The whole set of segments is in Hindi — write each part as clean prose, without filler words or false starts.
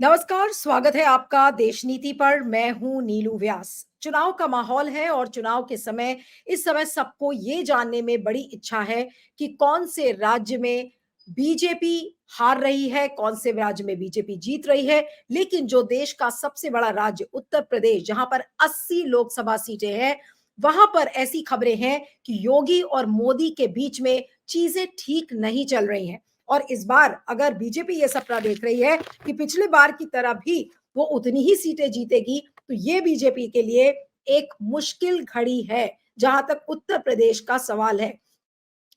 नमस्कार, स्वागत है आपका देश नीति पर। मैं हूं नीलू व्यास। चुनाव का माहौल है और चुनाव के समय इस समय सबको ये जानने में बड़ी इच्छा है कि कौन से राज्य में बीजेपी हार रही है, कौन से राज्य में बीजेपी जीत रही है। लेकिन जो देश का सबसे बड़ा राज्य उत्तर प्रदेश, जहां पर 80 लोकसभा सीटें हैं, वहां पर ऐसी खबरें हैं कि योगी और मोदी के बीच में चीजें ठीक नहीं चल रही हैं। और इस बार अगर बीजेपी ये सपना देख रही है कि पिछली बार की तरह भी वो उतनी ही सीटें जीतेगी, तो ये बीजेपी के लिए एक मुश्किल घड़ी है जहां तक उत्तर प्रदेश का सवाल है।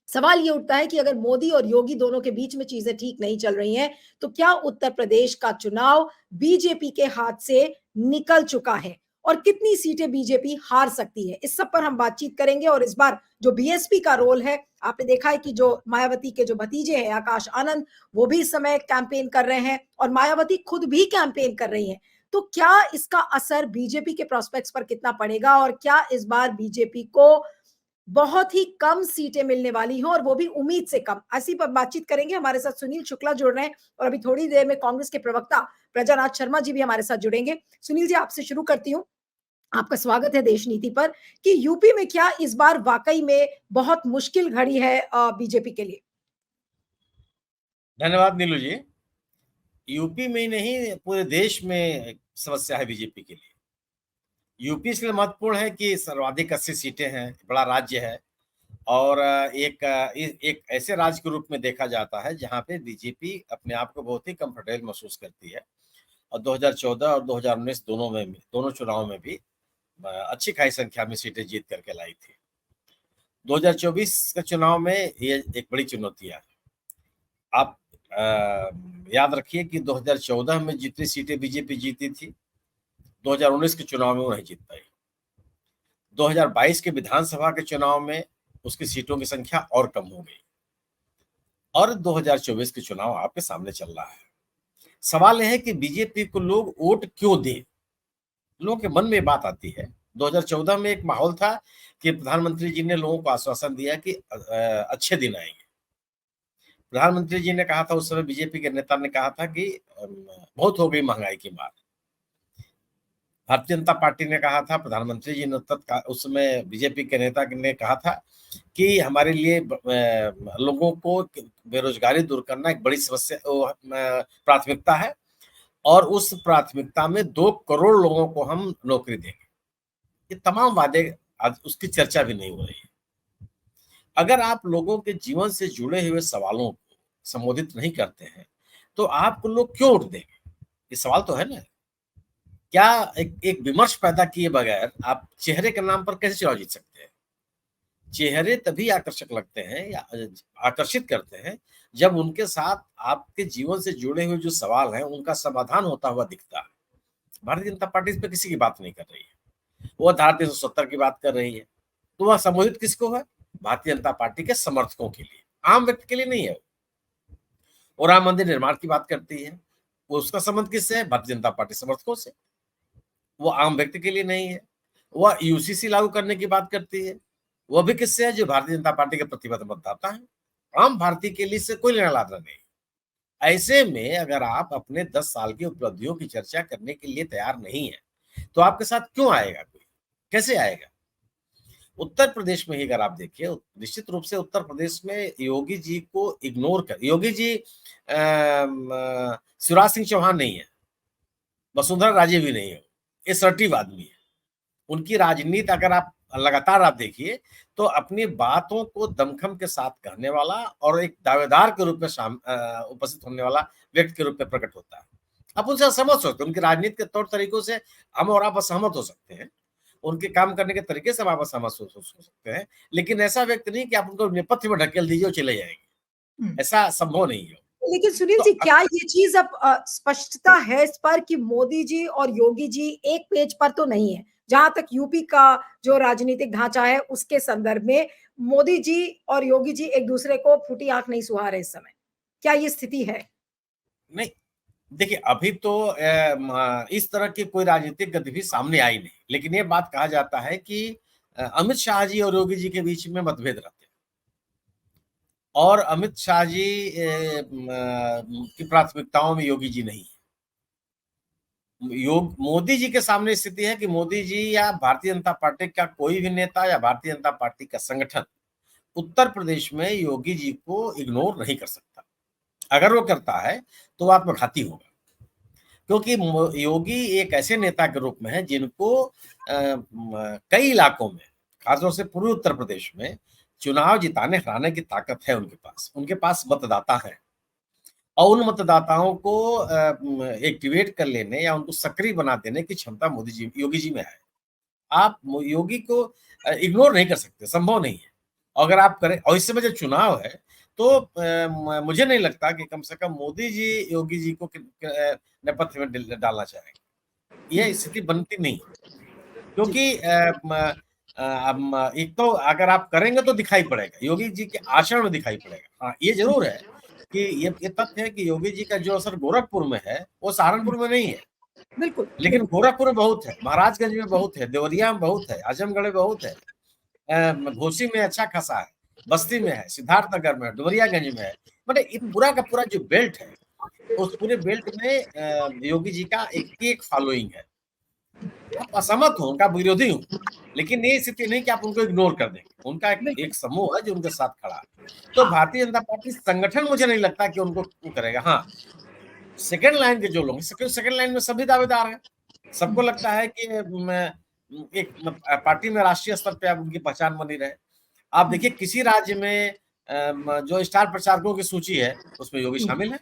सवाल ये उठता है कि अगर मोदी और योगी दोनों के बीच में चीजें ठीक नहीं चल रही हैं, तो क्या उत्तर प्रदेश का चुनाव बीजेपी के हाथ से निकल चुका है और कितनी सीटें बीजेपी हार सकती है। इस सब पर हम बातचीत करेंगे। और इस बार जो बीएसपी का रोल है, आपने देखा है कि जो मायावती के जो भतीजे हैं आकाश आनंद, वो भी इस समय कैंपेन कर रहे हैं और मायावती खुद भी कैंपेन कर रही हैं। तो क्या इसका असर बीजेपी के प्रोस्पेक्ट्स पर कितना पड़ेगा और क्या इस बार बीजेपी को बहुत ही कम सीटें मिलने वाली हैं और वो भी उम्मीद से कम। ऐसी पर बातचीत करेंगे। हमारे साथ सुनील शुक्ला जुड़ रहे हैं और अभी थोड़ी देर में कांग्रेस के प्रवक्ता प्रजानाथ शर्मा जी भी हमारे साथ जुड़ेंगे। सुनील जी, आपसे शुरू करती हूँ। आपका स्वागत है देश नीति पर। कि यूपी में क्या इस बार वाकई में बहुत मुश्किल घड़ी है बीजेपी के लिए? धन्यवाद नीलू जी। यूपी में ही नहीं, पूरे देश में समस्या है बीजेपी के लिए। यूपी इसलिए महत्वपूर्ण है कि सर्वाधिक 80 सीटें हैं, बड़ा राज्य है और एक ऐसे राज्य के रूप में देखा जाता है जहां पे बीजेपी अपने आप को बहुत ही कंफर्टेबल महसूस करती है। और 2014 और 2019 दोनों चुनाव में भी अच्छी खासी संख्या में सीटें जीत करके लाई थी। 2024 के चुनाव में ये एक बड़ी चुनौती है। आप याद रखिए कि 2014 में जितनी सीटें बीजेपी जीती थी, 2019 के चुनाव में वो नहीं जीत पाई। 2022 के विधानसभा के चुनाव में उसकी सीटों की संख्या और कम हो गई और 2024 के चुनाव आपके सामने चल रहा है। सवाल यह है कि बीजेपी को लोग वोट क्यों दें? लोगों के मन में बात आती है। 2014 में एक माहौल था कि प्रधानमंत्री जी ने लोगों को आश्वासन दिया कि अच्छे दिन आएंगे। प्रधानमंत्री जी ने कहा था, उस समय बीजेपी के नेता ने कहा था कि बहुत हो गई महंगाई की मार। भारतीय जनता पार्टी ने कहा था, प्रधानमंत्री जी ने उस समय बीजेपी के नेता ने कहा था कि हमारे लिए लोगों को बेरोजगारी दूर करना एक बड़ी समस्या प्राथमिकता है और उस प्राथमिकता में 2 करोड़ लोगों को हम नौकरी देंगे। ये तमाम वादे आज उसकी चर्चा भी नहीं हो रही है। अगर आप लोगों के जीवन से जुड़े हुए सवालों को संबोधित नहीं करते हैं, तो आपको लोग क्यों वोट देंगे? ये सवाल तो है ना। क्या एक विमर्श पैदा किए बगैर आप चेहरे के नाम पर कैसे चुनाव जीत सकते हैं? चेहरे तभी आकर्षक लगते हैं या आकर्षित करते हैं जब उनके साथ आपके जीवन से जुड़े हुए जो सवाल हैं, उनका समाधान होता हुआ दिखता है। भारतीय जनता पार्टी इस पे किसी की बात नहीं कर रही है। वो धारा 370 की बात कर रही है। तो वह संबोधित किसको है? भारतीय जनता पार्टी के समर्थकों के लिए, आम व्यक्ति के लिए नहीं है। वो राम मंदिर निर्माण की बात करती है, वो उसका संबंध किससे है? भारतीय जनता पार्टी समर्थकों से। वो आम व्यक्ति के लिए नहीं है। वह यूसीसी लागू करने की बात करती है, वह भी किससे है? जो भारतीय जनता पार्टी के प्रतिबद्ध मतदाता है। आम भारतीय के लिए इससे कोई लेना देना नहीं। ऐसे में अगर आप अपने 10 साल की उपलब्धियों की चर्चा करने के लिए तैयार नहीं है, तो आपके साथ क्यों आएगा कोई? कैसे आएगा? उत्तर प्रदेश में ही अगर आप देखिए, निश्चित रूप से उत्तर प्रदेश में योगी जी को इग्नोर कर, योगी जी शिवराज सिंह चौहान नहीं है, वसुंधरा राजे भी नहीं है, असर्टिव आदमी है। उनकी राजनीति अगर आप लगातार आप देखिए, तो अपनी बातों को दमखम के साथ कहने वाला और एक दावेदार के रूप में उपस्थित होने वाला व्यक्ति के रूप में प्रकट होता है। आप उनसे असहमत हो सकते हैं, उनकी राजनीति के तौर तरीकों से हम और आप असहमत हो सकते हैं, उनके काम करने के तरीके से आप असहमत हो सकते हैं, लेकिन ऐसा व्यक्ति नहीं कि आप उनको नेपथ्य में ढकेल दीजिए और चले जाएंगे। ऐसा संभव नहीं है। लेकिन सुनील तो जी, क्या ये चीज अब स्पष्टता है इस पर कि मोदी जी और योगी जी एक पेज पर तो नहीं है? जहां तक यूपी का जो राजनीतिक ढांचा है उसके संदर्भ में मोदी जी और योगी जी एक दूसरे को फूटी आंख नहीं सुहा रहे इस समय। क्या ये स्थिति है? नहीं, देखिए अभी तो इस तरह की कोई राजनीतिक गतिविधि सामने आई नहीं, लेकिन ये बात कहा जाता है कि अमित शाह जी और योगी जी के बीच में मतभेद रहते हैं और अमित शाह जी की प्राथमिकताओं में योगी जी नहीं है। मोदी जी के सामने स्थिति है कि मोदी जी या भारतीय जनता पार्टी का कोई भी नेता या भारतीय जनता पार्टी का संगठन उत्तर प्रदेश में योगी जी को इग्नोर नहीं कर सकता। अगर वो करता है तो वो आत्मघाती होगा, क्योंकि योगी एक ऐसे नेता के रूप में है जिनको कई इलाकों में, खासतौर से पूर्वी उत्तर प्रदेश में चुनाव जिताने हराने की ताकत है उनके पास मतदाता है, और उन मतदाताओं को एक्टिवेट कर लेने या उनको सक्रिय बना देने की क्षमता योगी जी में है। आप योगी को इग्नोर नहीं कर सकते, संभव नहीं है। अगर आप करें, और इस समय जो चुनाव है तो मुझे नहीं लगता कि कम से कम मोदी जी योगी जी को नेपथ्य में डालना चाहेंगे। यह स्थिति बनती नहीं, क्योंकि एक तो अगर आप करेंगे तो दिखाई पड़ेगा, योगी जी के आचरण में दिखाई पड़ेगा। हाँ, ये जरूर है कि ये तथ्य है कि योगी जी का जो असर गोरखपुर में है वो सहारनपुर में नहीं है। बिल्कुल, लेकिन गोरखपुर में बहुत है, महाराजगंज में बहुत है, देवरिया में बहुत है, आजमगढ़ में बहुत है, घोसी में अच्छा खासा है, बस्ती में है, सिद्धार्थनगर में है, डुमरियागंज में है। मतलब पूरा का पूरा जो बेल्ट है, उस पूरे बेल्ट में योगी जी का एक फॉलोइंग है। आप असहमत हो, उनका विरोधी हो, लेकिन ये स्थिति नहीं कि आप उनको इग्नोर कर देंगे। उनका एक समूह है जो उनके साथ खड़ा है। तो भारतीय जनता पार्टी संगठन मुझे नहीं लगता कि उनको करेगा। हाँ, सेकंड लाइन के जो लोग हैं, सेकंड लाइन में सभी दावेदार हैं। सबको लगता है कि एक पार्टी में राष्ट्रीय स्तर पे अब उनकी पहचान बनी रहे। आप देखिए किसी राज्य में जो स्टार प्रचारकों की सूची है उसमें योगी शामिल है,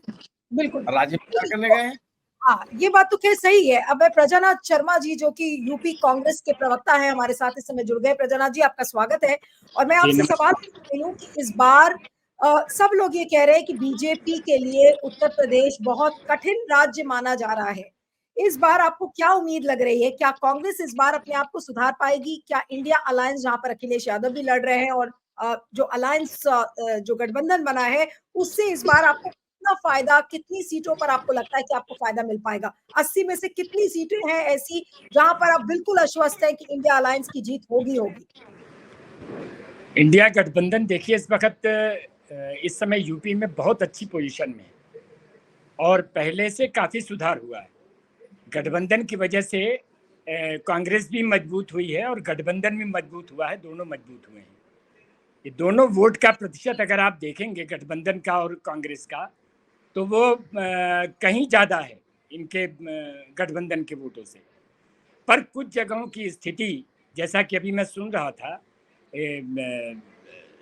बिल्कुल राज्य प्रचार करने गए हैं। हाँ, ये बात तो खैर सही है। अब प्रजानाथ शर्मा जी जो कि यूपी कांग्रेस के प्रवक्ता है, हमारे साथ इस समय जुड़ गए। प्रजानाथ जी, आपका स्वागत है। और मैं आपसे सवाल पूछ रही हूँ कि इस बार सब लोग ये कह रहे हैं कि बीजेपी के लिए उत्तर प्रदेश बहुत कठिन राज्य माना जा रहा है। इस बार आपको क्या उम्मीद लग रही है? क्या कांग्रेस इस बार अपने आप को सुधार पाएगी? क्या इंडिया अलायंस, जहां पर अखिलेश यादव भी लड़ रहे हैं, और जो अलायंस जो गठबंधन बना है, उससे इस बार आपको कितना फायदा, कितनी सीटों पर आपको लगता है कि आपको फायदा मिल पाएगा? 80 में से कितनी सीटें हैं ऐसी जहां पर आप बिल्कुल आश्वस्त हैं कि इंडिया अलायंस की जीत होगी होगी? इंडिया गठबंधन देखिए इस वक्त इस समय यूपी में बहुत अच्छी पोजीशन में है और पहले से काफी सुधार हुआ है। गठबंधन की वजह से कांग्रेस भी मजबूत हुई है और गठबंधन भी मजबूत हुआ है, दोनों मजबूत हुए हैं। ये दोनों वोट का प्रतिशत अगर आप देखेंगे गठबंधन का और कांग्रेस का, तो वो कहीं ज़्यादा है इनके गठबंधन के वोटों से। पर कुछ जगहों की स्थिति, जैसा कि अभी मैं सुन रहा था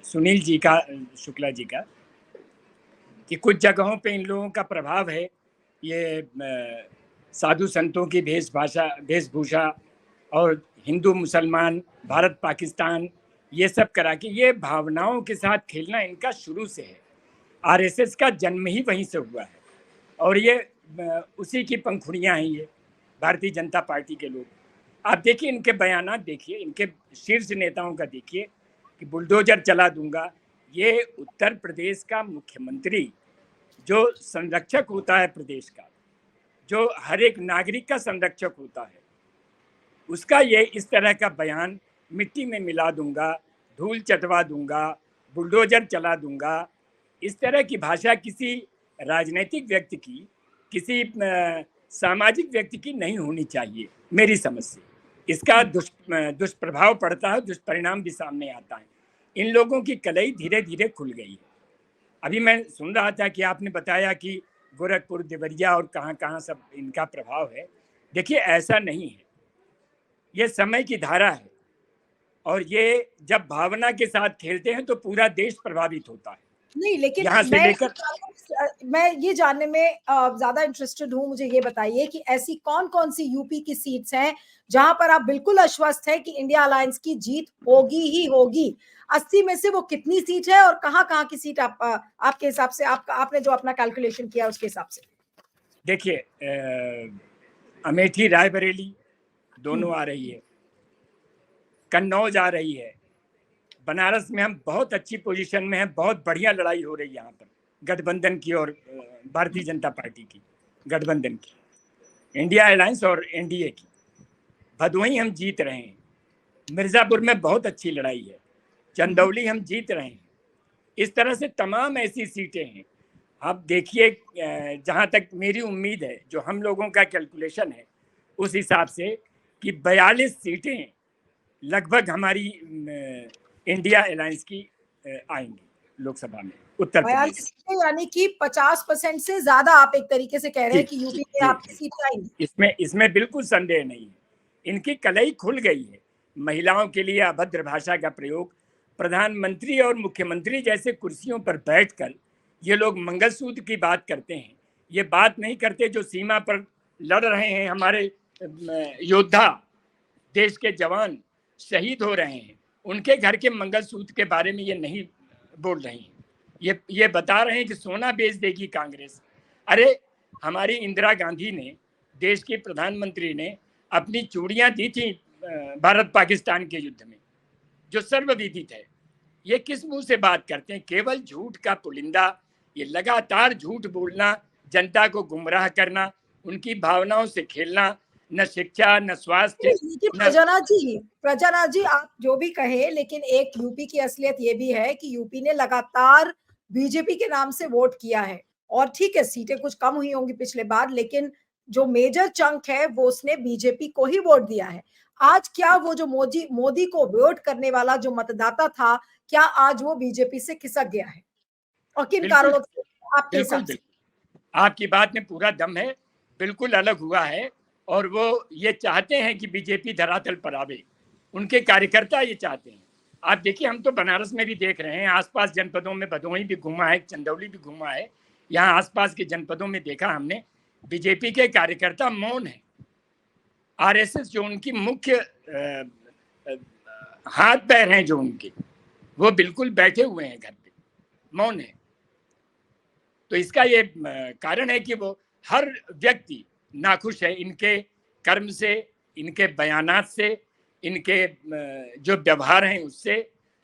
सुनील जी का, शुक्ला जी का, कि कुछ जगहों पे इन लोगों का प्रभाव है, ये साधु संतों की वेशभूषा और हिंदू मुसलमान, भारत पाकिस्तान, ये सब करा के, ये भावनाओं के साथ खेलना इनका शुरू से है। आरएसएस का जन्म ही वहीं से हुआ है और ये उसी की पंखुड़ियां हैं ये भारतीय जनता पार्टी के लोग। आप देखिए इनके बयानात, देखिए इनके शीर्ष नेताओं का, देखिए कि बुलडोजर चला दूंगा। ये उत्तर प्रदेश का मुख्यमंत्री जो संरक्षक होता है प्रदेश का, जो हर एक नागरिक का संरक्षक होता है, उसका ये इस तरह का बयान, मिट्टी में मिला दूंगा, धूल चटवा दूंगा, बुलडोजर चला दूंगा, इस तरह की भाषा किसी राजनीतिक व्यक्ति की, किसी सामाजिक व्यक्ति की नहीं होनी चाहिए मेरी समझ से। इसका दुष्प्रभाव पड़ता है, दुष्परिणाम भी सामने आता है। इन लोगों की कलई धीरे धीरे खुल गई है। अभी मैं सुन रहा था कि आपने बताया कि गोरखपुर, देवरिया और कहाँ कहाँ सब इनका प्रभाव है। देखिए ऐसा नहीं है, ये समय की धारा है और ये जब भावना के साथ खेलते हैं तो पूरा देश प्रभावित होता है। नहीं, लेकिन यहाँ से लेकर मैं ये जानने में ज्यादा इंटरेस्टेड हूँ। मुझे ये बताइए कि ऐसी कौन कौन सी यूपी की सीट्स हैं जहां पर आप बिल्कुल आश्वस्त हैं कि इंडिया अलायंस की जीत होगी ही होगी? 80 में से वो कितनी सीट है और कहाँ की सीट आपके हिसाब से, आपने जो अपना कैलकुलेशन किया उसके हिसाब से? देखिए अमेठी, रायबरेली दोनों आ रही है, कन्नौज आ रही है, बनारस में हम बहुत अच्छी पोजीशन में हैं, बहुत बढ़िया लड़ाई हो रही है यहाँ पर गठबंधन की और भारतीय जनता पार्टी की, गठबंधन की, इंडिया अलायंस और एनडीए की। भदोही हम जीत रहे हैं, मिर्जापुर में बहुत अच्छी लड़ाई है, चंदौली हम जीत रहे हैं। इस तरह से तमाम ऐसी सीटें हैं। आप देखिए, जहाँ तक मेरी उम्मीद है, जो हम लोगों का कैलकुलेशन है, उस हिसाब से कि 42 सीटें लगभग हमारी इंडिया अलायंस की आएंगी लोकसभा में उत्तर प्रदेश 42 सीटें, यानी कि 50% से ज्यादा आप एक तरीके से कह रहे जी हैं कि यूपी में जी आपकी जी। सीटें आएंगी। इसमें बिल्कुल संदेह नहीं है। इनकी कलई खुल गई है। महिलाओं के लिए अभद्र भाषा का प्रयोग, प्रधानमंत्री और मुख्यमंत्री जैसे कुर्सियों पर बैठकर ये लोग मंगलसूत्र की बात करते हैं। ये बात नहीं करते जो सीमा पर लड़ रहे हैं, हमारे योद्धा, देश के जवान शहीद हो रहे हैं, उनके घर के मंगलसूत्र के बारे में ये नहीं बोल रही हैं। ये बता रहे हैं कि सोना बेच देगी कांग्रेस। अरे हमारी इंदिरा गांधी ने, देश की प्रधानमंत्री ने अपनी चूड़ियां दी थी भारत पाकिस्तान के युद्ध में, जो सर्वविदित है। ये किस मुंह से बात करते हैं? केवल झूठ का पुलिंदा। ये लगातार झूठ बोलना, जनता को गुमराह करना, उनकी भावनाओं से खेलना, न शिक्षा, न स्वास्थ्य, न प्रजानाथ जी, आप जो भी कहें, लेकिन एक यूपी की असलियत ये भी है कि यूपी ने लगातार बीजेपी के नाम से वोट किया है। और ठीक है, सीटें कुछ कम हुई होंगी पिछले बार, लेकिन जो मेजर चंक है वो उसने बीजेपी को ही वोट दिया है। आज क्या वो जो मोदी को वोट करने वाला जो मतदाता था, क्या आज वो बीजेपी से खिसक गया है? और किन कारणों से आपके हिसाब से? आपकी बात में पूरा दम है। बिल्कुल अलग हुआ है और वो ये चाहते हैं कि बीजेपी धरातल पर आवे। उनके कार्यकर्ता ये चाहते हैं। आप देखिए, हम तो बनारस में भी देख रहे हैं, आसपास जनपदों में भदोही भी घूमा है, चंदौली भी घूमा है, यहाँ आसपास के जनपदों में देखा हमने, बीजेपी के कार्यकर्ता मौन है। आरएसएस जो उनकी मुख्य हाथ पैर हैं, जो उनके, वो बिल्कुल बैठे हुए हैं घर पे, मौन है। तो इसका ये कारण है कि वो हर व्यक्ति नाखुश है इनके कर्म से, इनके बयानात से, इनके जो व्यवहार हैं उससे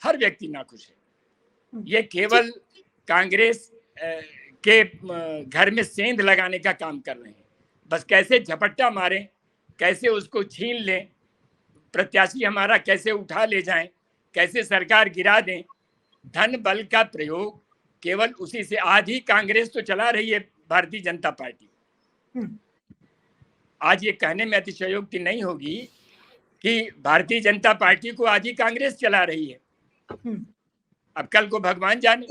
हर व्यक्ति नाखुश है। ये केवल कांग्रेस के घर में सेंध लगाने का काम कर रहे हैं। बस कैसे झपट्टा मारें, कैसे उसको छीन लें, प्रत्याशी हमारा कैसे उठा ले जाएं, कैसे सरकार गिरा दें। धन बल का प्रयोग केवल उसी से। आज ही कांग्रेस तो चला रही है भारतीय जनता पार्टी। आज ये कहने में अतिशयोक्ति नहीं होगी कि भारतीय जनता पार्टी को आज ही कांग्रेस चला रही है। अब कल को भगवान जाने।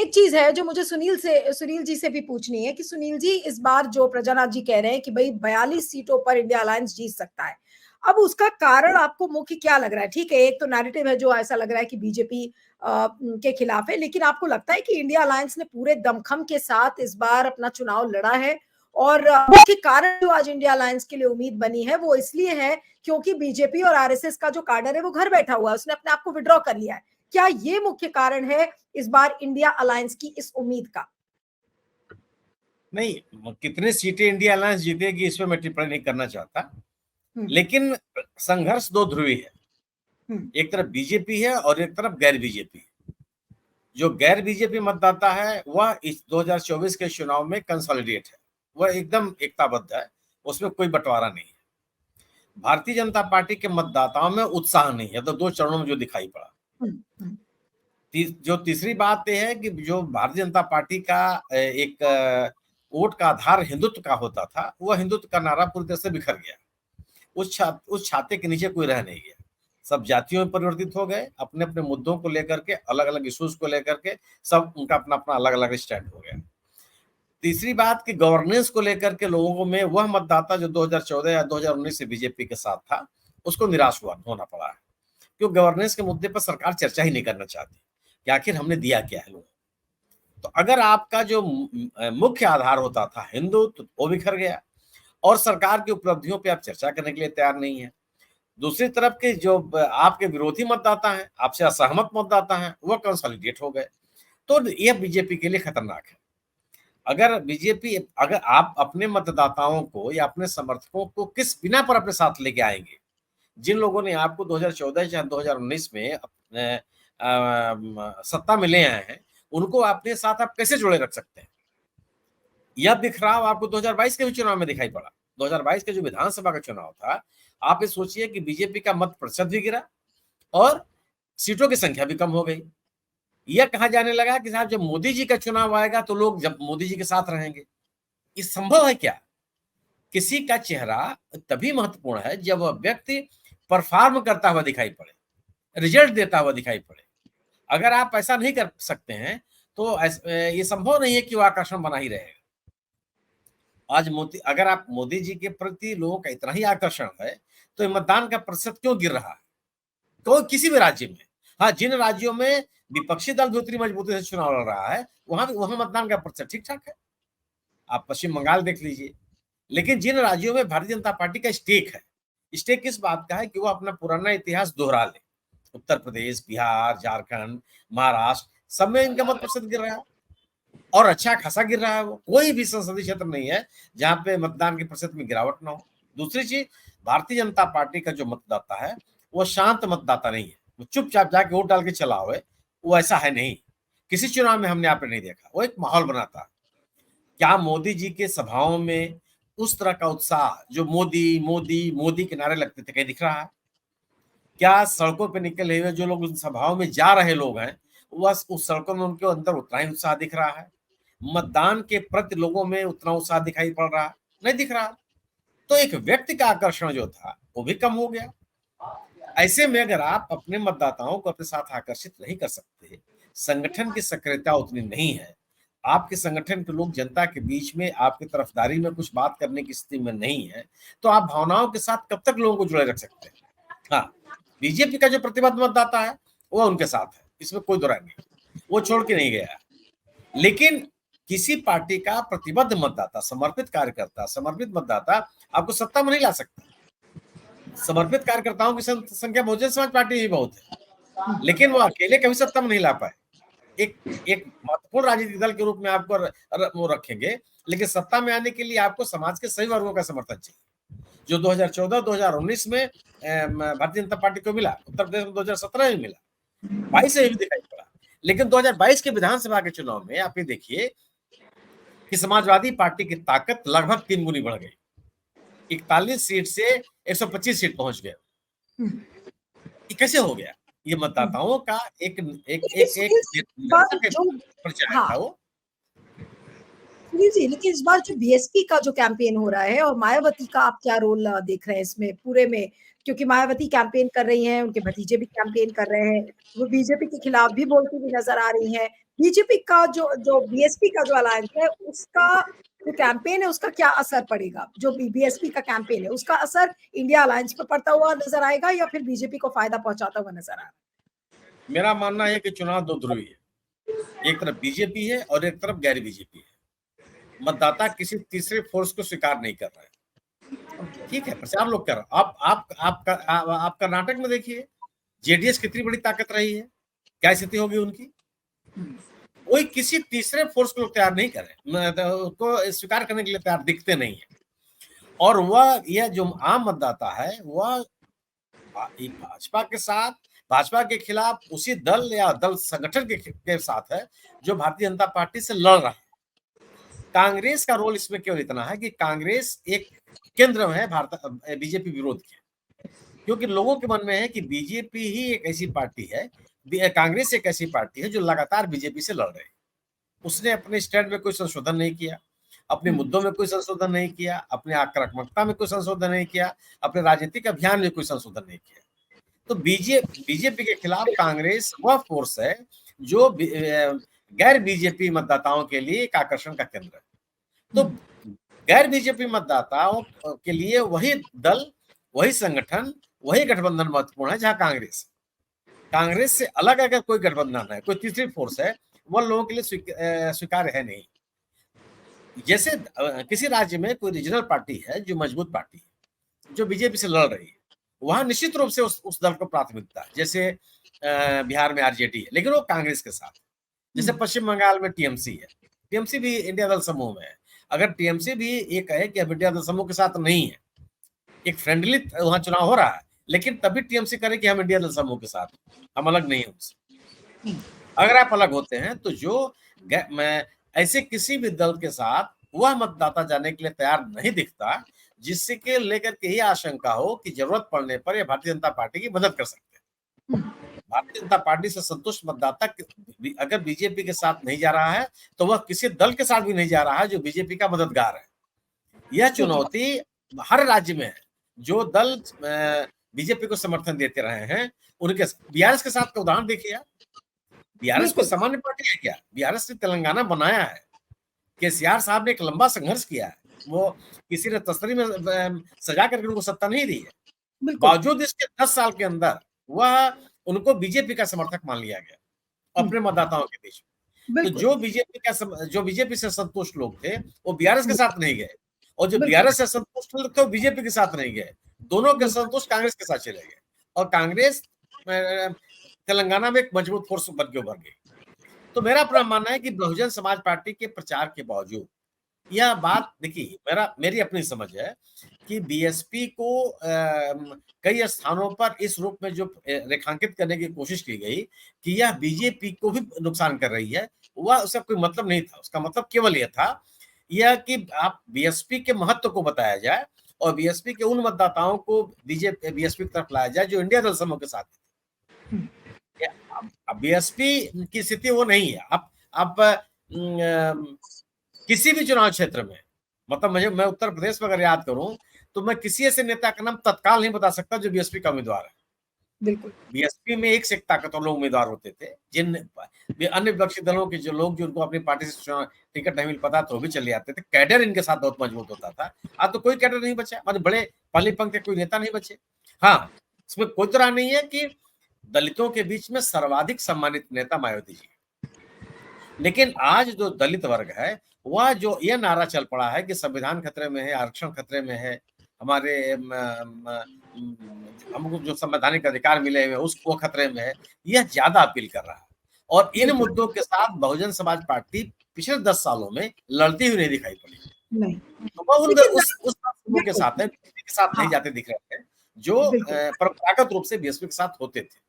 एक चीज है जो मुझे सुनील जी से भी पूछनी है कि सुनील जी, इस बार जो प्रजानाथ जी कह रहे हैं कि भाई 42 सीटों पर इंडिया अलायंस जीत सकता है, अब उसका कारण आपको मुख्य क्या लग रहा है? ठीक है, एक तो नैरेटिव है जो ऐसा लग रहा है कि बीजेपी के खिलाफ है, लेकिन आपको लगता है कि इंडिया अलायंस ने पूरे दमखम के साथ इस बार अपना चुनाव लड़ा है? और मुख्य कारण जो आज इंडिया अलायंस के लिए उम्मीद बनी है वो इसलिए है क्योंकि बीजेपी और आरएसएस का जो काडर है वो घर बैठा हुआ है, उसने अपने आप को विड्रॉ कर लिया है। क्या ये मुख्य कारण है इस बार इंडिया अलायंस की इस उम्मीद का? नहीं, कितनी सीटें इंडिया अलायंस जीतेगी इस पर मैं टिप्पणी नहीं करना चाहता, लेकिन संघर्ष दो ध्रुवी है। एक तरफ बीजेपी है और एक तरफ गैर बीजेपी। जो गैर बीजेपी मतदाता है वह इस 2024 के चुनाव में कंसोलिडेट है, वह एकदम एकताबद्ध है, उसमें कोई बंटवारा नहीं है। भारतीय जनता पार्टी के मतदाताओं में उत्साह नहीं है, तो दो चरणों में जो दिखाई पड़ा। जो तीसरी बात यह है कि जो भारतीय जनता पार्टी का एक वोट का आधार हिंदुत्व का होता था, वह हिंदुत्व का नारा पूरी तरह से बिखर गया। उस छाते के नीचे कोई रह नहीं गया। सब जातियों में परिवर्तित हो गए, अपने अपने मुद्दों को लेकर के, अलग अलग इश्यूज को लेकर के सब उनका अपना अपना अलग अलग स्टैंड हो गया। तीसरी बात कि गवर्नेंस को लेकर के लोगों में वह मतदाता जो 2014 या 2019 से बीजेपी के साथ था, उसको निराश होना पड़ा है, क्योंकि गवर्नेंस के मुद्दे पर सरकार चर्चा ही नहीं करना चाहती कि आखिर हमने दिया क्या है लोगों को। तो अगर आपका जो मुख्य आधार होता था हिंदुत्व, तो वो बिखर गया और सरकार की उपलब्धियों पे आप चर्चा करने के लिए तैयार नहीं है। दूसरी तरफ के जो आपके विरोधी मतदाता हैं, आपसे असहमत मतदाता हैं, वह कंसोलिडेट हो गए। तो यह बीजेपी के लिए खतरनाक है। अगर आप अपने मतदाताओं को या अपने समर्थकों को किस बिना पर अपने साथ लेके आएंगे, जिन लोगों ने आपको 2014 या 2019 में सत्ता में ले आए हैं, उनको अपने साथ आप कैसे जोड़े रख सकते हैं? यह बिखराव आपको 2022 के भी चुनाव में दिखाई पड़ा। 2022 के जो विधानसभा का चुनाव था, आप ये सोचिए कि बीजेपी का मत प्रतिशत भी गिरा और सीटों की संख्या भी कम हो गई। यह कहा जाने लगा कि साहब जब मोदी जी का चुनाव आएगा तो लोग जब मोदी जी के साथ रहेंगे। ये संभव है क्या किसी का चेहरा तभी महत्वपूर्ण है जब वह व्यक्ति परफॉर्म करता हुआ दिखाई पड़े, रिजल्ट देता हुआ दिखाई पड़े। अगर आप ऐसा नहीं कर सकते हैं तो ये संभव नहीं है कि वो आकर्षण बना ही रहेगा। आज अगर आप मोदी जी के प्रति लोगों का इतना ही आकर्षण है तो ये मतदान का प्रतिशत क्यों गिर रहा है कोई किसी भी राज्य में? हाँ, जिन राज्यों में विपक्षी दल भी उतनी मजबूती से चुनाव लड़ रहा है वहां मतदान का प्रतिशत ठीक ठाक है। आप पश्चिम बंगाल देख लीजिए। लेकिन जिन राज्यों में भारतीय जनता पार्टी का स्टेक है, स्टेक किस बात का है कि वो अपना पुराना इतिहास दोहरा ले। उत्तर प्रदेश, बिहार, झारखंड, महाराष्ट्र, सब में इनका मत प्रतिशत गिर रहा है और अच्छा खासा गिर रहा है। वो कोई भी संसदीय क्षेत्र नहीं है जहां पे मतदान के प्रतिशत में गिरावट ना हो। दूसरी चीज, भारतीय जनता पार्टी का जो मतदाता है वो शांत मतदाता नहीं है, वो चुपचाप जाके वोट डाल के चला हुए, वो ऐसा है नहीं। किसी चुनाव में हमने आपने नहीं देखा, वो एक माहौल बनाता है। क्या मोदी जी के सभाओं में उस तरह का उत्साह जो मोदी मोदी मोदी के नारे लगते थे कहीं दिख रहा है? क्या सड़कों पे निकले हुए जो लोग उन सभाओं में जा रहे लोग हैं बस उस सड़कों में उनके अंदर उतना ही उत्साह दिख रहा है? मतदान के प्रति लोगों में उतना उत्साह दिखाई पड़ रहा? नहीं दिख रहा। तो एक व्यक्ति का आकर्षण जो था वो भी कम हो गया। ऐसे में अगर आप अपने मतदाताओं को अपने साथ आकर्षित नहीं कर सकते, संगठन की सक्रियता उतनी नहीं है, आपके संगठन के लोग जनता के बीच में आपकी तरफदारी में कुछ बात करने की स्थिति में नहीं है, तो आप भावनाओं के साथ कब तक लोगों को जुड़े रख सकते हैं? हाँ, बीजेपी का जो प्रतिबद्ध मतदाता है वो उनके साथ है, इसमें कोई दो राय नहीं, वो छोड़ के नहीं गया। लेकिन किसी पार्टी का प्रतिबद्ध मतदाता, समर्पित कार्यकर्ता, समर्पित मतदाता आपको सत्ता में नहीं ला सकता। समर्पित कार्यकर्ताओं की संख्या बहुजन समाज पार्टी ही बहुत है, लेकिन वो अकेले कभी सत्ता में नहीं ला पाए। एक महत्वपूर्ण राजनीतिक दल के रूप में आपको वो रखेंगे, लेकिन सत्ता में आने के लिए आपको समाज के सभी वर्गों का समर्थन चाहिए, जो 2014-2019 में भारतीय जनता पार्टी को मिला, उत्तर प्रदेश में 2017 में मिला, 22 में भी दिखाई पड़ा। लेकिन 2022 के विधानसभा के चुनाव में आप ये देखिए कि समाजवादी पार्टी की ताकत लगभग 3 गुनी बढ़ गई, 41 सीट से 125 सीट पहुंच गए। ये कैसे हो गया? ये मतदाताओं का एक प्रचार था वो। जी, लेकिन इस बार जो बीएसपी का जो कैंपेन हो रहा है और मायावती का आप क्या रोल देख रहे हैं इसमें पूरे में? क्योंकि मायावती कैंपेन कर रही हैं, उनके भतीजे भी कैंपेन कर रहे हैं, वो बीजेपी के खिलाफ भी बोलती हुई नजर आ रही हैं। बीजेपी का जो बीएसपी का जो अलायंस है उसका जो कैंपेन है उसका क्या असर पड़ेगा? जो बीएसपी का कैंपेन है उसका असर इंडिया अलायंस पर पड़ता हुआ नजर आएगा या फिर बीजेपी को फायदा पहुंचाता हुआ नजर आएगा? मेरा मानना है कि चुनाव दो ध्रुवी है, एक तरफ बीजेपी है और एक तरफ गैर बीजेपी है। मतदाता किसी तीसरे फोर्स को स्वीकार नहीं कर रहा है। ठीक है, प्रचार लोग कर रहे हैं। आप कर्नाटक में देखिए जेडीएस कितनी बड़ी ताकत रही है, क्या स्थिति होगी उनकी? कोई किसी तीसरे फोर्स को लोग तैयार नहीं कर रहे, उसको स्वीकार करने के लिए तैयार दिखते नहीं है। और वह यह जो आम मतदाता है वह भाजपा के साथ, भाजपा के खिलाफ उसी दल या दल संगठन के साथ है जो भारतीय जनता पार्टी से लड़ रहा है। कांग्रेस का रोल इसमें केवल इतना है कि कांग्रेस एक केंद्र में है भारत बीजेपी विरोध के, क्योंकि लोगों के मन में है कि बीजेपी ही एक ऐसी पार्टी है, कांग्रेस एक ऐसी पार्टी है जो लगातार बीजेपी से लड़ रही है। उसने अपने स्टैंड में कोई संशोधन नहीं किया, अपने मुद्दों में कोई संशोधन नहीं किया, अपने आक्रामकता में कोई संशोधन नहीं किया, अपने राजनीतिक अभियान में कोई संशोधन नहीं किया। तो बीजेपी के खिलाफ कांग्रेस वह फोर्स है जो गैर बीजेपी मतदाताओं के लिए एक आकर्षण का केंद्र है। तो गैर बीजेपी मतदाताओं के लिए वही दल, वही संगठन, वही गठबंधन महत्वपूर्ण है जहां कांग्रेस से अलग अगर कोई गठबंधन है, कोई तीसरी फोर्स है, वह लोगों के लिए स्वीकार्य है नहीं। जैसे किसी राज्य में कोई रीजनल पार्टी है जो मजबूत पार्टी है, जो बीजेपी से लड़ रही है, वहां निश्चित रूप से उस दल को प्राथमिकता है। जैसे बिहार में आरजेडी है लेकिन वो कांग्रेस के साथ, जैसे पश्चिम बंगाल में टीएमसी है, टीएमसी भी इंडिया दल समूह में है। अगर टीएमसी भी ये कहे कि अब इंडिया दल समूह के साथ नहीं है, एक फ्रेंडली वहां चुनाव हो रहा है, लेकिन तभी टीएमसी करे कि हम इंडिया दल समूह के साथ, हम अलग नहीं है उससे। अगर आप अलग होते हैं तो जो ऐसे किसी भी दल के साथ वह मतदाता जाने के लिए तैयार नहीं दिखता जिससे के लेकर के ये आशंका हो कि जरूरत पड़ने पर ये भारतीय जनता पार्टी की मदद कर सकते हैं। भारतीय जनता पार्टी से संतुष्ट मतदाता अगर बीजेपी के साथ नहीं जा रहा है तो वह किसी दल के साथ भी नहीं जा रहा है जो बीजेपी का मददगार है। यह चुनौती हर राज्य में है। जो दल बीजेपी को समर्थन देते रहे हैं उनके, बीआरएस के साथ का उदाहरण देखिए आप। बीआरएस कोई सामान्य पार्टी है क्या? बीआरएस ने तेलंगाना बनाया है। केसीआर साहब ने एक लंबा संघर्ष किया है, वो किसी ने तस्तरी में सजा करके उनको सत्ता नहीं दी है। बावजूद इसके 10 साल के अंदर वह उनको बीजेपी का समर्थक मान लिया गया अपने मतदाताओं के बीच में। तो जो बीजेपी से संतुष्ट लोग थे वो बीआरएस के साथ नहीं गए, और जो बीआरएस से संतुष्ट लोग थे वो बीजेपी के साथ नहीं गए। दोनों के संतुष्ट कांग्रेस के साथ चले गए, और कांग्रेस तेलंगाना में एक मजबूत फोर्स बन के उभर गई। तो मेरा अपना मानना है कि बहुजन समाज पार्टी के प्रचार के बावजूद यह बात, देखिए मेरी अपनी समझ है कि बीएसपी को कई स्थानों पर इस रूप में जो रेखांकित करने की कोशिश की गई कि यह बीजेपी को भी नुकसान कर रही है, वह उसका कोई मतलब नहीं था। उसका मतलब केवल यह था यह कि आप बीएसपी के महत्व को बताया जाए और बीएसपी के उन मतदाताओं को बीएसपी की तरफ लाया जाए जो इंडिया दल समूह के साथ थे। अब बीएसपी की स्थिति वो नहीं है। अब किसी भी चुनाव क्षेत्र में, मतलब मैं उत्तर प्रदेश में अगर याद करूं तो मैं किसी ऐसे नेता का नाम तत्काल नहीं बता सकता जो बीएसपी का उम्मीदवार है। बिल्कुल, बीएसपी में एक से एक ताकतवर लोग उम्मीदवार होते थे, जिन अन्य विपक्षी दलों के जो लोग जिनको अपनी पार्टी से टिकट नहीं मिल पाता तो भी चले जाते थे। कैडर इनके साथ बहुत मजबूत होता था। आज तो कोई कैडर नहीं बचा, मतलब बड़े पहली पंक्ति के कोई नेता नहीं बचे। हाँ, इसमें कोई तरह नहीं है कि दलितों के बीच में सर्वाधिक सम्मानित नेता मायावती जी, लेकिन आज जो दलित वर्ग है वह जो यह नारा चल पड़ा है कि संविधान खतरे में है, आरक्षण खतरे में है, हमारे हमको जो संवैधानिक अधिकार मिले हुए उसको खतरे में है, यह ज्यादा अपील कर रहा है। और इन मुद्दों के साथ बहुजन समाज पार्टी पिछले 10 सालों में लड़ती हुई नहीं दिखाई पड़ी। नहीं, तो वह उस के साथ है, के साथ नहीं जाते दिख रहे थे जो परंपरागत रूप से बीएसपी के साथ होते थे।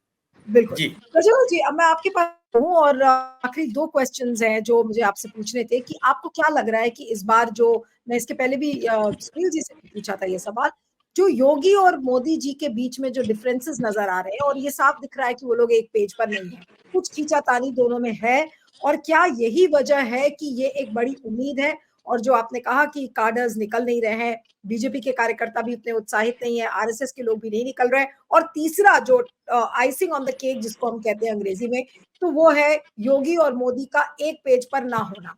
बिल्कुल जी जी, अब मैं आपके पास हूँ और आखिरी 2 क्वेश्चंस हैं जो मुझे आपसे पूछने थे कि आपको क्या लग रहा है कि इस बार जो, मैं इसके पहले भी सुनील जी से पूछा था ये सवाल, जो योगी और मोदी जी के बीच में जो डिफरेंसेस नजर आ रहे हैं और ये साफ दिख रहा है कि वो लोग एक पेज पर नहीं है, कुछ खींचातानी दोनों में है, और क्या यही वजह है कि ये एक बड़ी उम्मीद है? और जो आपने कहा कि कार्डर्स निकल नहीं रहे हैं, बीजेपी के कार्यकर्ता भी उतने उत्साहित नहीं है, आरएसएस के लोग भी नहीं निकल रहे हैं, और तीसरा जो आइसिंग ऑन द केक जिसको हम कहते हैं अंग्रेजी में, तो वो है योगी और मोदी का एक पेज पर ना होना।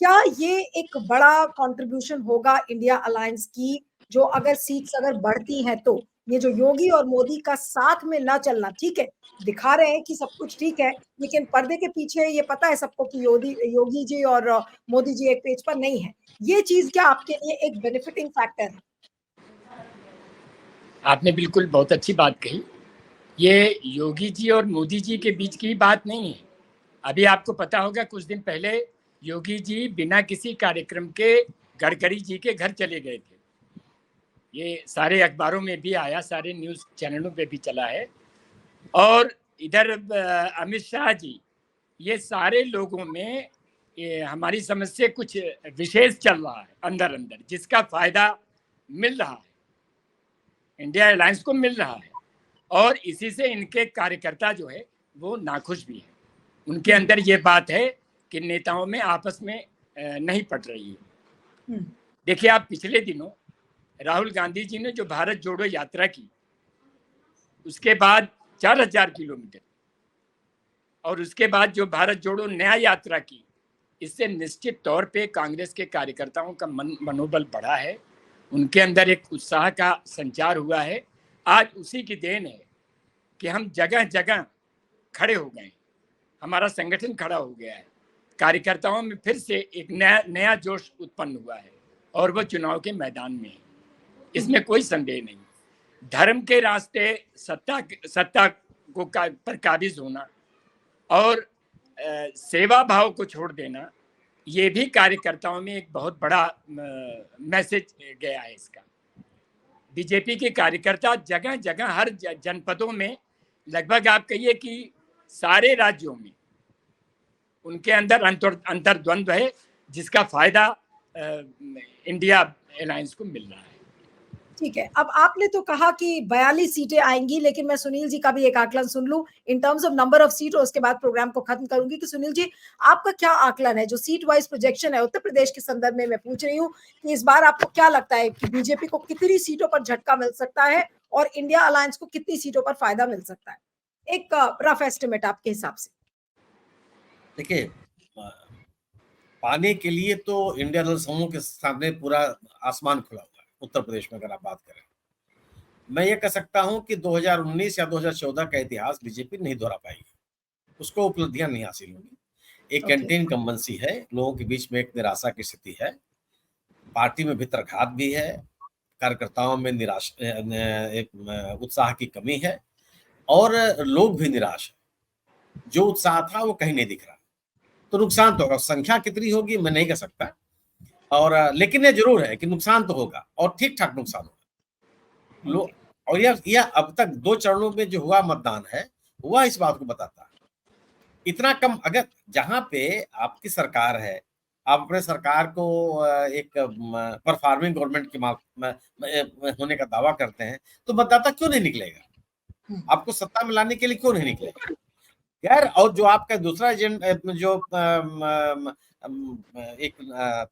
क्या ये एक बड़ा कंट्रीब्यूशन होगा इंडिया अलायंस की, जो अगर सीट्स अगर बढ़ती हैं तो ये जो योगी और मोदी का साथ में ना चलना, ठीक है दिखा रहे हैं कि सब कुछ ठीक है, लेकिन पर्दे के पीछे ये पता है सबको कि योगी जी और मोदी जी एक पेज पर नहीं है, ये चीज क्या आपके लिए एक बेनिफिटिंग फैक्टर है? आपने बिल्कुल बहुत अच्छी बात कही। ये योगी जी और मोदी जी के बीच की बात नहीं है। अभी आपको पता होगा कुछ दिन पहले योगी जी बिना किसी कार्यक्रम के गडकरी जी के घर चले गए थे। ये सारे अखबारों में भी आया, सारे न्यूज़ चैनलों पे भी चला है। और इधर अमित शाह जी, ये सारे लोगों में हमारी समझ से कुछ विशेष चल रहा है अंदर अंदर, जिसका फायदा मिल रहा है, इंडिया अलायंस को मिल रहा है, और इसी से इनके कार्यकर्ता जो है वो नाखुश भी है। उनके अंदर ये बात है कि नेताओं में आपस में नहीं पट रही है। देखिए आप पिछले दिनों राहुल गांधी जी ने जो भारत जोड़ो यात्रा की, उसके बाद 4000 किलोमीटर, और उसके बाद जो भारत जोड़ो नया यात्रा की, इससे निश्चित तौर पे कांग्रेस के कार्यकर्ताओं का मनोबल बढ़ा है, उनके अंदर एक उत्साह का संचार हुआ है। आज उसी की देन है कि हम जगह जगह खड़े हो गए, हमारा संगठन खड़ा हो गया है, कार्यकर्ताओं में फिर से एक नया जोश उत्पन्न हुआ है, और वो चुनाव के मैदान में है, इसमें कोई संदेह नहीं। धर्म के रास्ते सत्ता को पर काबिज होना और सेवा भाव को छोड़ देना, ये भी कार्यकर्ताओं में एक बहुत बड़ा मैसेज गया है इसका। बीजेपी के कार्यकर्ता जगह जगह हर जनपदों में, लगभग आप कहिए कि सारे राज्यों में उनके अंदर अंतर्द्वंद्व है, जिसका फायदा इंडिया अलायंस को मिल रहा है। ठीक है, अब आपने तो कहा कि 42 सीटें आएंगी, लेकिन मैं सुनील जी का भी एक आकलन सुन लूं in terms of number of seat, और उसके बाद प्रोग्राम को खत्म करूंगी। कि सुनील जी, आपका क्या आकलन है, जो सीट वाइज प्रोजेक्शन है उत्तर प्रदेश के संदर्भ में मैं पूछ रही हूँ, कि इस बार आपको क्या लगता है कि बीजेपी को कितनी सीटों पर झटका मिल सकता है और इंडिया अलायंस को कितनी सीटों पर फायदा मिल सकता है? एक रफ एस्टिमेट आपके हिसाब से। देखिए, पाने के लिए तो इंडिया दल समूह के सामने पूरा आसमान खुला हुआ है उत्तर प्रदेश में, अगर आप बात करें। मैं ये कह सकता हूं कि 2019 या 2014 का इतिहास बीजेपी नहीं दोहरा पाएगी, उसको उपलब्धियां नहीं हासिल होंगी। एक Okay. एंटी इनकम्बेंसी है, लोगों के बीच में एक निराशा की स्थिति है, पार्टी में भीतरघात भी है, कार्यकर्ताओं में एक उत्साह की कमी है, और लोग भी निराश है। जो उत्साह था वो कहीं नहीं दिख रहा, तो नुकसान तो होगा। संख्या कितनी होगी मैं नहीं कह सकता, और लेकिन ये जरूर है कि नुकसान तो होगा, और ठीक ठाक नुकसान होगा। लोग, और यह अब तक 2 चरणों में जो हुआ मतदान है, वह इस बात को बताता है। इतना कम, अगर जहां पे आपकी सरकार है, आप अपने सरकार को एक परफॉर्मिंग गवर्नमेंट के होने का दावा करते हैं, तो मतदाता क्यों नहीं निकलेगा? आपको सत्ता में लाने के लिए क्यों नहीं निकलेगा यार? और जो आपका दूसरा एजेंडा, जो एक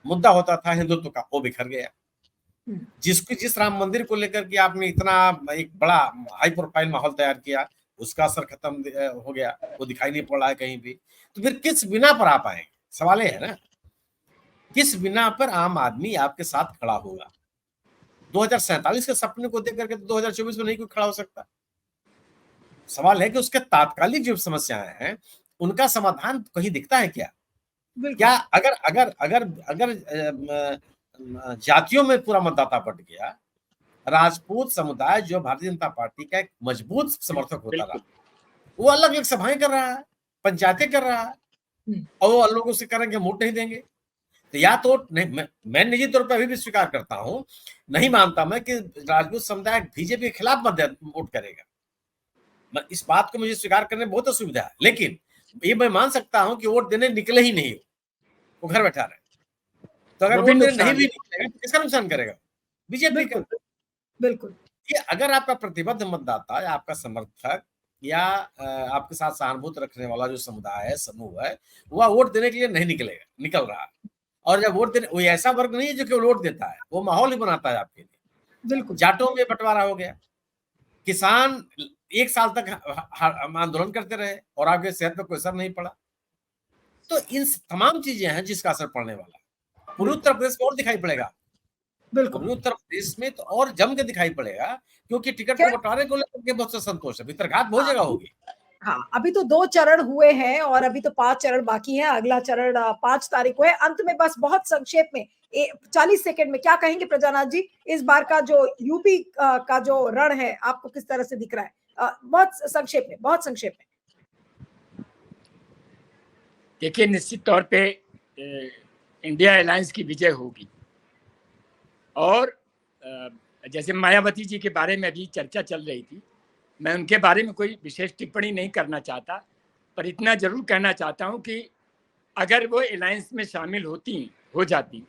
मुद्दा होता था हिंदुत्व का, वो बिखर गया। जिस राम मंदिर को लेकर के आपने इतना एक बड़ा हाई प्रोफाइल माहौल तैयार किया, उसका असर खत्म हो गया, वो दिखाई नहीं पड़ रहा है कहीं भी। तो फिर किस बिना पर आप आएंगे? सवाल ये है ना, किस बिना पर आम आदमी आपके साथ खड़ा होगा? 2047 के सपने को देख करके तो 2024 में नहीं कोई खड़ा हो सकता। सवाल है कि उसके तात्कालिक जो समस्याएं हैं, उनका समाधान कहीं दिखता है क्या? क्या अगर अगर अगर अगर जातियों में पूरा मतदाता बट गया, राजपूत समुदाय जो भारतीय जनता पार्टी का एक मजबूत समर्थक होता रहा, वो अलग अलग सभाएं कर रहा है, पंचायतें कर रहा है, और वो लोगों से करेंगे वोट नहीं देंगे, तो या तो नहीं, मैं निजी तौर पर अभी भी स्वीकार करता हूं, नहीं मानता मैं कि राजपूत समुदाय बीजेपी के खिलाफ वोट करेगा। इस बात को मुझे स्वीकार करने में बहुत असुविधा है, लेकिन ये मैं मान सकता हूं कि वोट देने निकले ही नहीं, वो घर बैठा रहे। तो अगर वोट देने नहीं भी निकलेगा तो किसका नुकसान करेगा? बीजेपी का। बिल्कुल। ये अगर आपका प्रतिबद्ध मतदाता या आपका समर्थक या आपके साथ सहानुभूति रखने वाला जो समुदाय है, समूह है, वह वोट देने के लिए नहीं निकल रहा है। और जब वोट देने, वो ऐसा वर्ग नहीं है जो केवल वोट देता है, वो माहौल ही बनाता है आपके लिए। बिल्कुल। जाटों में बंटवारा हो गया, किसान 1 साल तक आंदोलन करते रहे और आपके सेहत पर कोई असर नहीं पड़ा। तो इन तमाम चीजें हैं जिसका असर पड़ने वाला है। पूरे उत्तर प्रदेश में और दिखाई पड़ेगा, पूरे उत्तर प्रदेश में तो और जम के दिखाई पड़ेगा, क्योंकि टिकट के बंटवारे को लेकर के बहुत सा संतोष है, भीतरघात बहुत जगह होगी। हाँ, अभी तो 2 चरण हुए हैं और अभी तो 5 चरण बाकी है। अगला चरण 5 तारीख को है। अंत में बस बहुत संक्षेप में 40 सेकंड में क्या कहेंगे प्रजानाथ जी, इस बार का जो यूपी का जो रण है आपको किस तरह से दिख रहा है? बहुत संक्षेप में, बहुत संक्षेप में। देखिए, निश्चित तौर पे इंडिया अलायंस की विजय होगी, और जैसे मायावती जी के बारे में अभी चर्चा चल रही थी, मैं उनके बारे में कोई विशेष टिप्पणी नहीं करना चाहता, पर इतना जरूर कहना चाहता हूं कि अगर वो अलायंस में शामिल हो जाती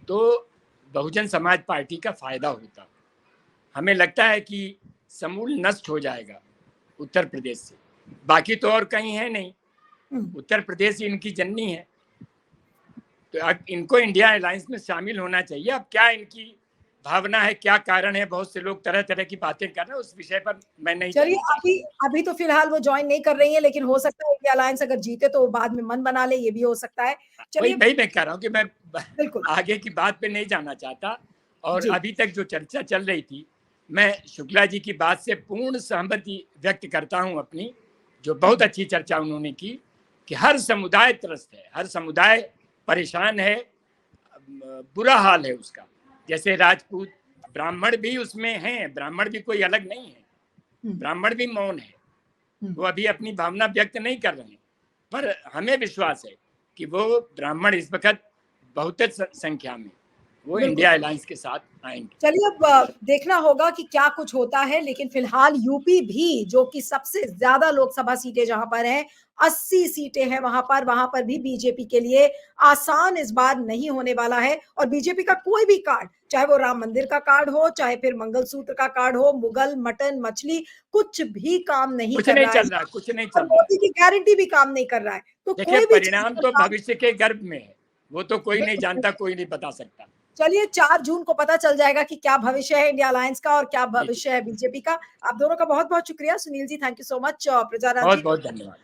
तो बहुजन समाज पार्टी का फायदा होता। हमें लगता है कि समूल नष्ट हो जाएगा उत्तर प्रदेश से, बाकी तो और कहीं है नहीं, उत्तर प्रदेश ही इनकी जननी है, तो इनको इंडिया अलायंस में शामिल होना चाहिए। अब क्या इनकी भावना है, क्या कारण है, बहुत से लोग तरह तरह की बातें कर रहे हैं, उस विषय पर मैं नहीं। चलिए, अभी तो फिलहाल वो ज्वाइन नहीं कर रही है, लेकिन हो सकता है इंडिया अलायंस अगर जीते तो बाद में मन बना ले, ये भी हो सकता है। चलिए, मैं कह रहा हूँ कि मैं आगे की बात पे नहीं जाना चाहता, और अभी तक जो चर्चा चल रही थी, मैं शुक्ला जी की बात से पूर्ण सहमति व्यक्त करता हूँ अपनी, जो बहुत अच्छी चर्चा उन्होंने की कि हर समुदाय त्रस्त है, हर समुदाय परेशान है, बुरा हाल है उसका। जैसे राजपूत, ब्राह्मण भी उसमें हैं, ब्राह्मण भी कोई अलग नहीं है, ब्राह्मण भी मौन है, वो अभी अपनी भावना व्यक्त नहीं कर रहे हैं, पर हमें विश्वास है कि वो ब्राह्मण इस वक्त बहुत संख्या में वो इंडिया अलायंस के साथ आएंगे। चलिए, अब देखना होगा कि क्या कुछ होता है, लेकिन फिलहाल यूपी भी, जो कि सबसे ज्यादा लोकसभा सीटें जहां पर हैं, 80 सीटें हैं, वहां पर भी बीजेपी के लिए आसान इस बार नहीं होने वाला है, और बीजेपी का कोई भी कार्ड चाहे वो राम मंदिर का कार्ड हो, चाहे फिर मंगलसूत्र का कार्ड हो, मुगल, मटन, मछली, कुछ भी काम नहीं कुछ कर नहीं रहा चल है। रहा, कुछ नहीं और चल रहा। मोदी की गारंटी भी काम नहीं कर रहा है। तो देखिए, कोई भी चीज परिणाम का तो काम भविष्य के गर्भ में है, वो तो कोई नहीं बिल्कुल। जानता, कोई नहीं बता सकता। चलिए 4 जून को पता चल जाएगा कि क्या भविष्य है इंडिया अलायंस का और क्या जी, जी। भविष्य है बीजेपी का। आप दोनों का बहुत-बहुत शुक्रिया। Sunil ji, thank you so much. प्रजाराम जी, बहुत-बहुत धन्यवाद।